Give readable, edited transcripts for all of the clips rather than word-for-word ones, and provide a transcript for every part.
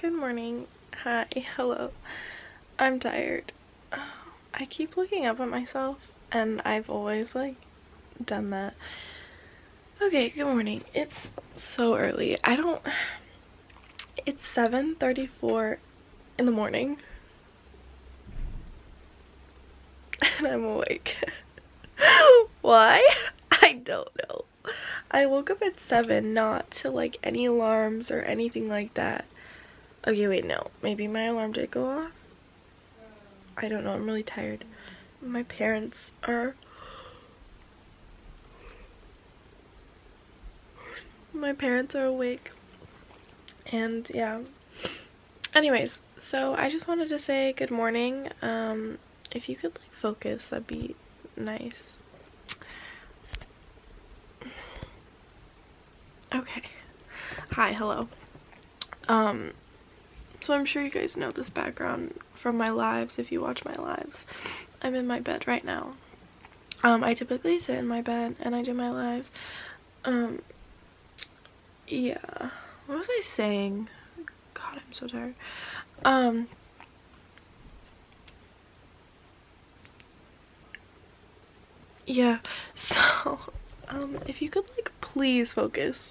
Good morning. Hi. Hello. I'm tired. I keep looking up at myself, and I've always, like, done that. Okay, good morning. It's so early. It's 7:34 in the morning, and I'm awake. Why? I don't know. I woke up at 7, not to, like, any alarms or anything like that. Okay, wait, no. Maybe my alarm did go off? I don't know. I'm really tired. My parents are awake, and yeah. Anyways, so I just wanted to say good morning. If you could, like, focus, that'd be nice. Okay. Hi. Hello. So I'm sure you guys know this background from my lives if you watch my lives. I'm in my bed right now. I typically sit in my bed and I do my lives. Yeah. What was I saying? God, I'm so tired. Yeah. So, if you could, like, please focus.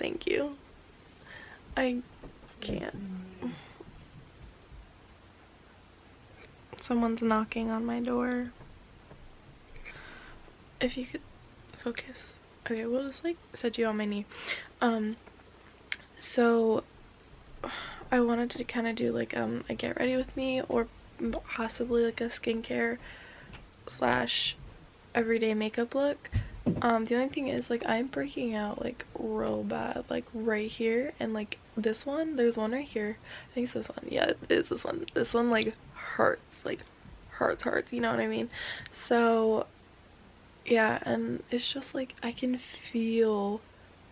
Thank you. I can't. Someone's knocking on my door. If you could focus. Okay, we'll just, like, set you on my knee. So I wanted to kind of do, like, a get ready with me, or possibly, like, a skincare slash everyday makeup look. The only thing is, like, I'm breaking out, like, real bad, like, right here, and, like, this one, there's one right here. I think it's this one. Yeah, it is this one. This one, like, hurts, like, hurts, you know what I mean? So yeah, and it's just, like, I can feel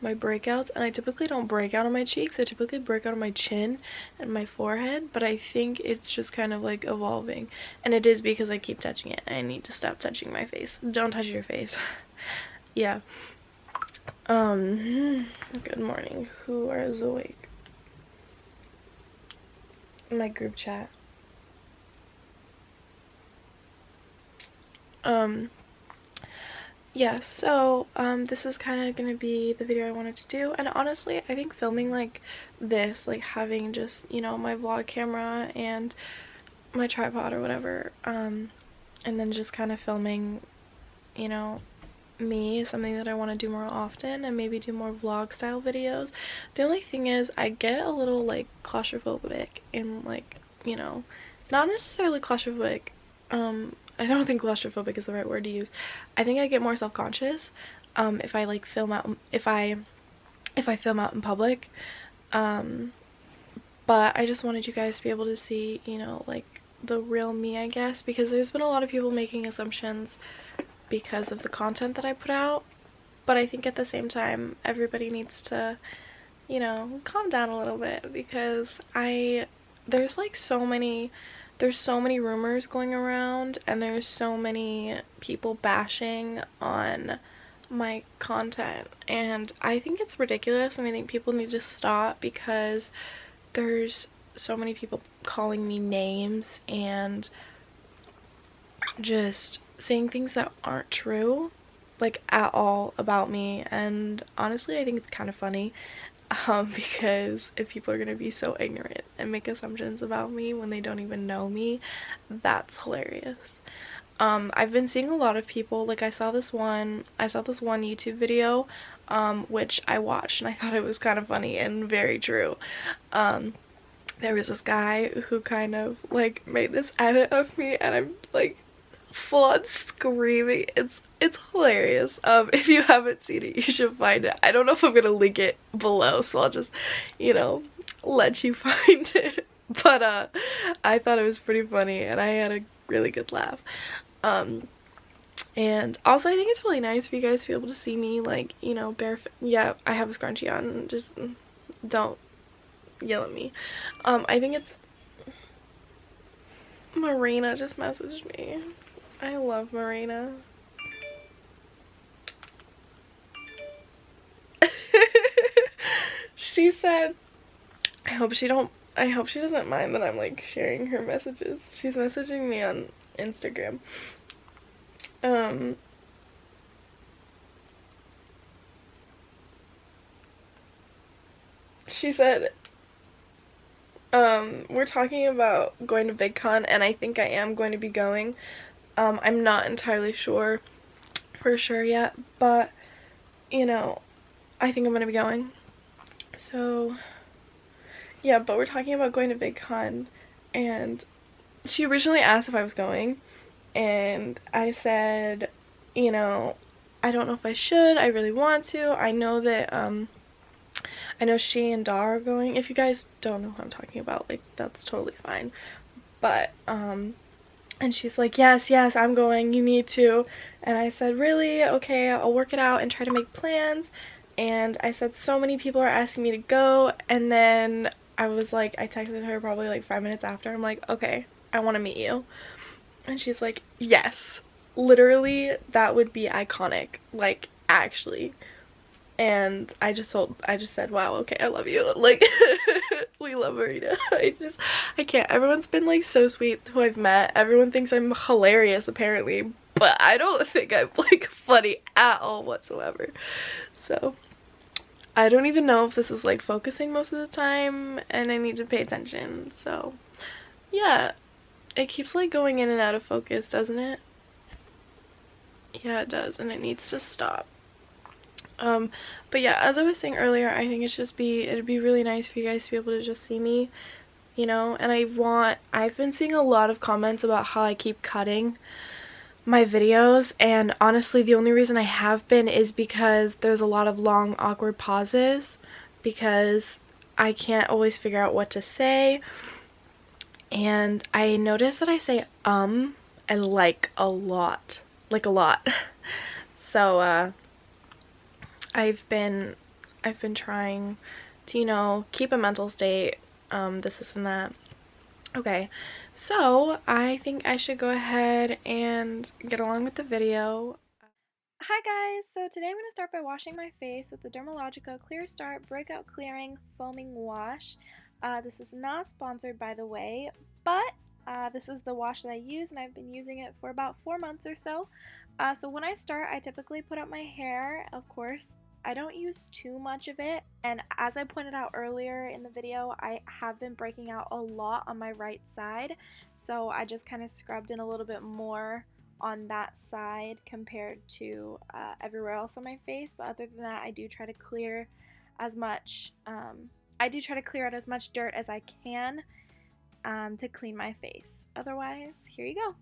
my breakouts, and I typically don't break out on my cheeks. I typically break out on my chin and my forehead, but I think it's just kind of, like, evolving, and it is because I keep touching it. I need to stop touching my face. Don't touch your face. Yeah. Good morning. Who is awake? My group chat. Yeah, so this is kind of gonna be the video I wanted to do, and honestly I think filming like this, like having just, you know, my vlog camera and my tripod or whatever, and then just kind of filming, you know, me is something that I want to do more often, and maybe do more vlog style videos. The only thing is I get a little, like, claustrophobic, and, like, you know, not necessarily claustrophobic. I don't think claustrophobic is the right word to use. I think I get more self-conscious if I, like, film out, if I film out in public. But I just wanted you guys to be able to see, you know, like, the real me, I guess, because there's been a lot of people making assumptions because of the content that I put out. But I think at the same time everybody needs to, you know, calm down a little bit, because there's like so many rumors going around, and there's so many people bashing on my content, and I think it's ridiculous, and I think people need to stop, because there's so many people calling me names and just saying things that aren't true, like, at all about me. And honestly I think it's kind of funny, because if people are gonna be so ignorant and make assumptions about me when they don't even know me, that's hilarious. I've been seeing a lot of people, like, I saw this one YouTube video which I watched, and I thought it was kind of funny and very true. There was this guy who kind of, like, made this edit of me, and I'm, like, full on screaming. It's hilarious. If you haven't seen it, you should find it. I don't know if I'm gonna link it below, so I'll just, you know, let you find it. But I thought it was pretty funny, and I had a really good laugh. And also I think it's really nice for you guys to be able to see me, like, you know, barefoot. Yeah, I have a scrunchie on, just don't yell at me. I think it's Marina just messaged me. I love Marina. She said, I hope she doesn't mind that I'm like sharing her messages. She's messaging me on Instagram. She said, we're talking about going to VidCon, and I think I am going to be going. I'm not entirely sure for sure yet, but you know, I think I'm gonna be going. So yeah, but we're talking about going to VidCon, and she originally asked if I was going, and I said, you know, I don't know if I should. I really want to. I know that I know she and Dar are going. If you guys don't know who I'm talking about, like, that's totally fine. But and she's like, yes, I'm going, you need to. And I said, really? Okay, I'll work it out and try to make plans. And I said, so many people are asking me to go. And then I was like, I texted her probably like 5 minutes after. I'm like, okay, I want to meet you. And she's like, yes, literally, that would be iconic, like, actually. And I just said, wow, okay, I love you. Like, we love Marina. I can't. Everyone's been like so sweet who I've met. Everyone thinks I'm hilarious apparently, but I don't think I'm like funny at all whatsoever. So I don't even know if this is like focusing most of the time, and I need to pay attention. So yeah, it keeps like going in and out of focus, doesn't it? Yeah, it does, and it needs to stop. But yeah, as I was saying earlier, I think it'd be really nice for you guys to be able to just see me, you know. And I've been seeing a lot of comments about how I keep cutting my videos, and honestly the only reason I have been is because there's a lot of long awkward pauses, because I can't always figure out what to say, and I notice that I say and like a lot. So I've been trying to, you know, keep a mental state, this and that. Okay, so I think I should go ahead and get along with the video. Hi guys, so today I'm going to start by washing my face with the Dermalogica Clear Start Breakout Clearing Foaming Wash. This is not sponsored, by the way, but this is the wash that I use, and I've been using it for about 4 months or so. So when I start, I typically put up my hair, of course. I don't use too much of it, and as I pointed out earlier in the video, I have been breaking out a lot on my right side, so I just kind of scrubbed in a little bit more on that side compared to everywhere else on my face. But other than that, I do try to clear as much out as much dirt as I can to clean my face. Otherwise, here you go.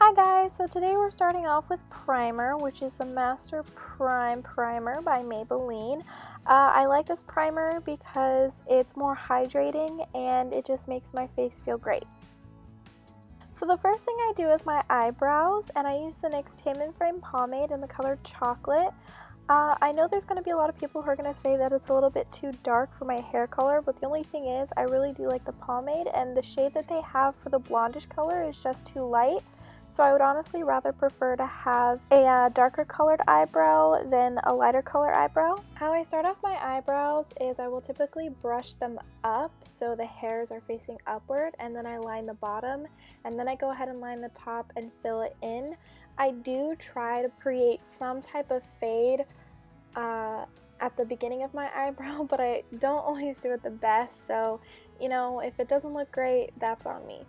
Hi guys, so today we're starting off with primer, which is the Master Prime Primer by Maybelline. I like this primer because it's more hydrating and it just makes my face feel great. So the first thing I do is my eyebrows, and I use the NYX Tame and Frame Pomade in the color Chocolate. I know there's going to be a lot of people who are going to say that it's a little bit too dark for my hair color, but the only thing is I really do like the pomade, and the shade that they have for the blondish color is just too light. So I would honestly rather prefer to have a darker colored eyebrow than a lighter color eyebrow. How I start off my eyebrows is I will typically brush them up so the hairs are facing upward, and then I line the bottom, and then I go ahead and line the top and fill it in. I do try to create some type of fade at the beginning of my eyebrow, but I don't always do it the best, so you know, if it doesn't look great, that's on me.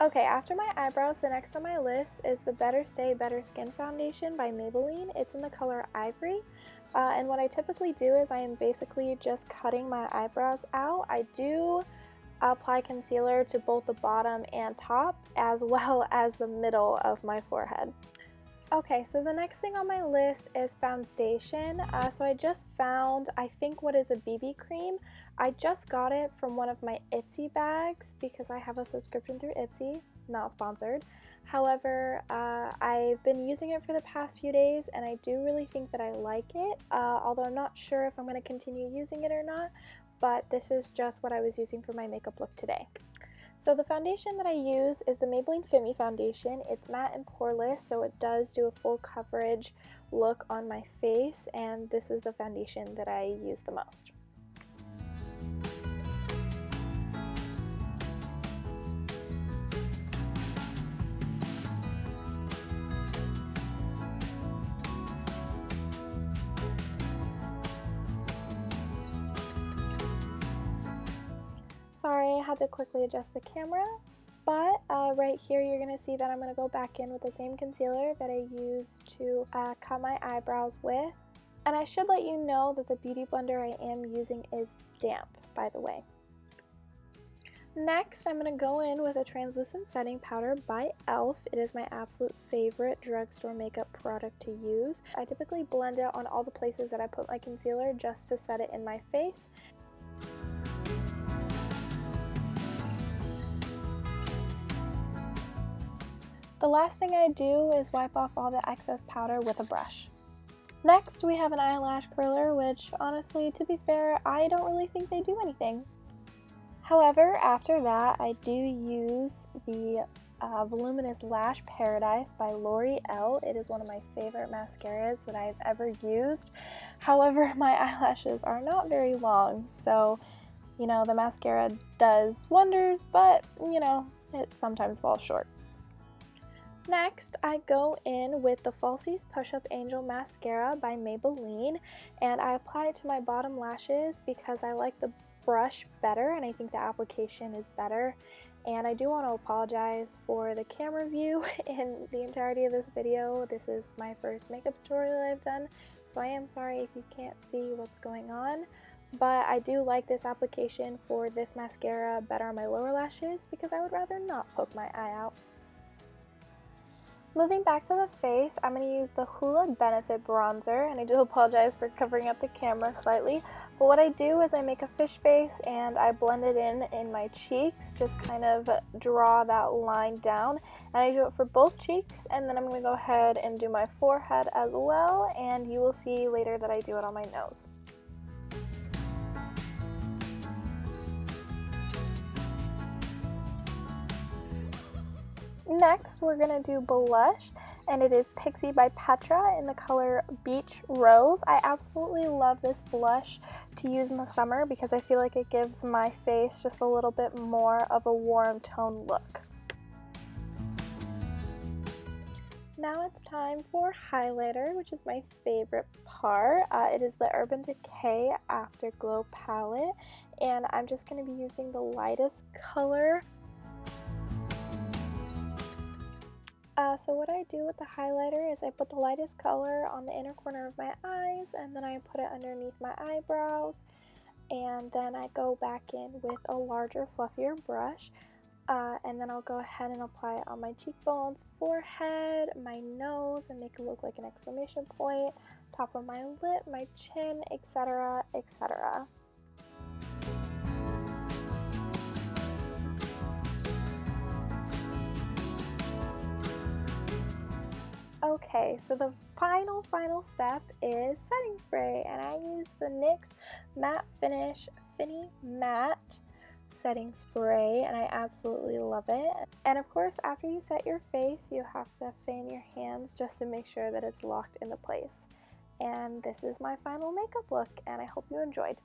Okay, after my eyebrows, the next on my list is the Better Stay Better Skin Foundation by Maybelline. It's in the color Ivory. And what I typically do is I am basically just cutting my eyebrows out. I do apply concealer to both the bottom and top, as well as the middle of my forehead. Okay, so the next thing on my list is foundation. So I just found, I think, what is a BB cream. I just got it from one of my Ipsy bags because I have a subscription through Ipsy, not sponsored. However, I've been using it for the past few days and I do really think that I like it, although I'm not sure if I'm going to continue using it or not, but this is just what I was using for my makeup look today. So the foundation that I use is the Maybelline Fit Me foundation. It's matte and poreless, so it does do a full coverage look on my face, and this is the foundation that I use the most. Sorry, I had to quickly adjust the camera, but right here you're going to see that I'm going to go back in with the same concealer that I used to cut my eyebrows with. And I should let you know that the beauty blender I am using is damp, by the way. Next, I'm going to go in with a translucent setting powder by e.l.f. It is my absolute favorite drugstore makeup product to use. I typically blend it on all the places that I put my concealer just to set it in my face. The last thing I do is wipe off all the excess powder with a brush. Next, we have an eyelash curler, which honestly, to be fair, I don't really think they do anything. However, after that, I do use the Voluminous Lash Paradise by L'Oreal. It is one of my favorite mascaras that I've ever used. However, my eyelashes are not very long, so, you know, the mascara does wonders, but, you know, it sometimes falls short. Next, I go in with the Falsies Push-Up Angel Mascara by Maybelline, and I apply it to my bottom lashes because I like the brush better and I think the application is better. And I do want to apologize for the camera view in the entirety of this video. This is my first makeup tutorial I've done, so I am sorry if you can't see what's going on. But I do like this application for this mascara better on my lower lashes because I would rather not poke my eye out. Moving back to the face, I'm going to use the Hoola Benefit Bronzer, and I do apologize for covering up the camera slightly, but what I do is I make a fish face and I blend it in my cheeks, just kind of draw that line down, and I do it for both cheeks, and then I'm going to go ahead and do my forehead as well, and you will see later that I do it on my nose. Next, we're going to do blush, and it is Pixie by Petra in the color Beach Rose. I absolutely love this blush to use in the summer because I feel like it gives my face just a little bit more of a warm tone look. Now it's time for highlighter, which is my favorite part. It is the Urban Decay Afterglow palette, and I'm just going to be using the lightest color. So what I do with the highlighter is I put the lightest color on the inner corner of my eyes, and then I put it underneath my eyebrows, and then I go back in with a larger, fluffier brush, and then I'll go ahead and apply it on my cheekbones, forehead, my nose, and make it look like an exclamation point, top of my lip, my chin, etc., etc. Okay, so the final step is setting spray, and I use the NYX Matte Finish Finny Matte setting spray, and I absolutely love it. And of course, after you set your face, you have to fan your hands just to make sure that it's locked into place. And this is my final makeup look, and I hope you enjoyed.